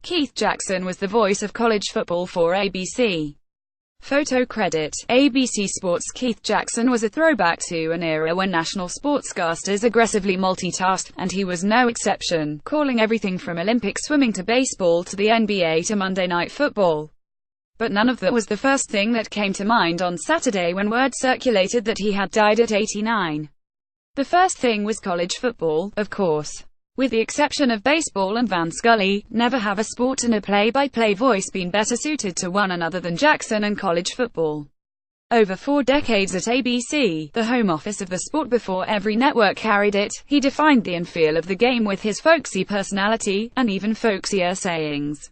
Keith Jackson was the voice of college football for ABC. Photo credit, ABC Sports. Keith Jackson was a throwback to an era when national sportscasters aggressively multitasked, and he was no exception, calling everything from Olympic swimming to baseball to the NBA to Monday Night Football. But none of that was the first thing that came to mind on Saturday when word circulated that he had died at 89. The first thing was college football, of course. With the exception of baseball and Van Scully, never have a sport and a play-by-play voice been better suited to one another than Jackson and college football. Over 4 decades at ABC, the home office of the sport before every network carried it, he defined the and feel of the game with his folksy personality, and even folksier sayings.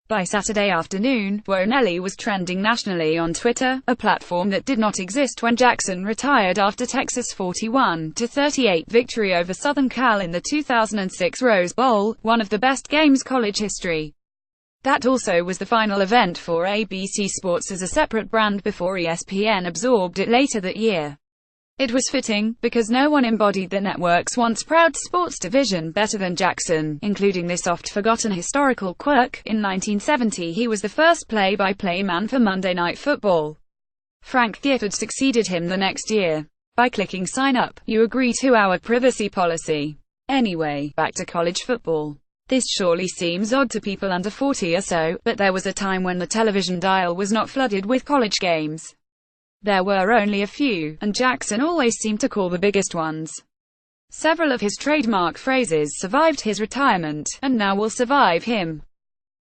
By Saturday afternoon, Nellie was trending nationally on Twitter, a platform that did not exist when Jackson retired after Texas' 41-38 victory over Southern Cal in the 2006 Rose Bowl, one of the best games college history. That also was the final event for ABC Sports as a separate brand before ESPN absorbed it later that year. It was fitting, because no one embodied the network's once-proud sports division better than Jackson, including this oft-forgotten historical quirk. In 1970 he was the first play-by-play man for Monday Night Football. Frank Gifford succeeded him the next year. By clicking sign up, you agree to our privacy policy. Anyway, back to college football. This surely seems odd to people under 40 or so, but there was a time when the television dial was not flooded with college games. There were only a few, and Jackson always seemed to call the biggest ones. Several of his trademark phrases survived his retirement, and now will survive him.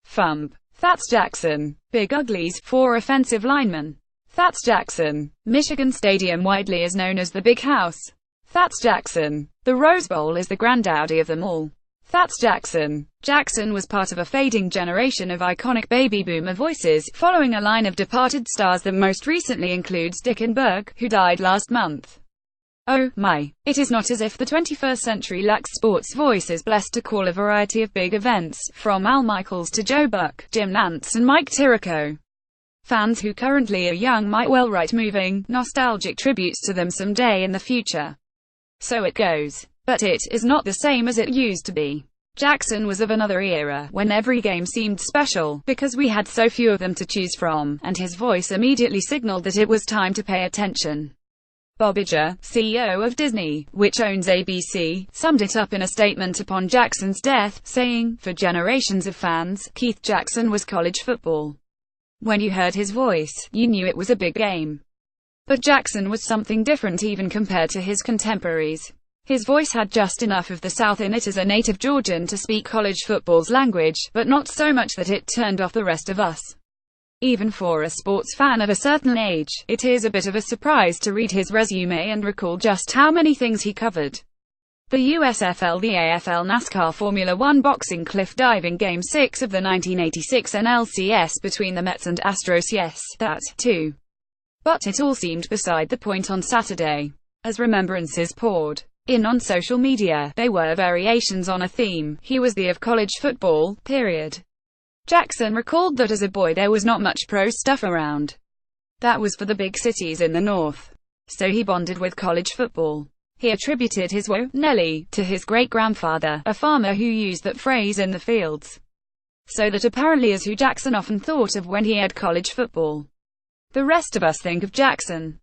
Thump. That's Jackson. Big Uglies, 4 offensive linemen. That's Jackson. Michigan Stadium widely is known as the Big House. That's Jackson. The Rose Bowl is the granddaddy of them all. That's Jackson. Jackson was part of a fading generation of iconic baby boomer voices, following a line of departed stars that most recently includes Dick and Berg, who died last month. Oh, my. It is not as if the 21st century lacks sports voices blessed to call a variety of big events, from Al Michaels to Joe Buck, Jim Nantz and Mike Tirico. Fans who currently are young might well write moving, nostalgic tributes to them someday in the future. So it goes. But it is not the same as it used to be. Jackson was of another era, when every game seemed special, because we had so few of them to choose from, and his voice immediately signaled that it was time to pay attention. Bob Iger, CEO of Disney, which owns ABC, summed it up in a statement upon Jackson's death, saying, "For generations of fans, Keith Jackson was college football. When you heard his voice, you knew it was a big game. But Jackson was something different even compared to his contemporaries. His voice had just enough of the South in it as a native Georgian to speak college football's language, but not so much that it turned off the rest of us. Even for a sports fan of a certain age, it is a bit of a surprise to read his resume and recall just how many things he covered. The USFL, the AFL, NASCAR, Formula One, boxing, cliff diving, Game 6 of the 1986 NLCS between the Mets and Astros, yes, that, too. But it all seemed beside the point on Saturday. As remembrances poured in on social media, they were variations on a theme: he was the of college football, period. Jackson recalled that as a boy there was not much pro stuff around. That was for the big cities in the north. So he bonded with college football. He attributed his Nellie to his great-grandfather, a farmer who used that phrase in the fields. So that apparently is who Jackson often thought of when he had college football. The rest of us think of Jackson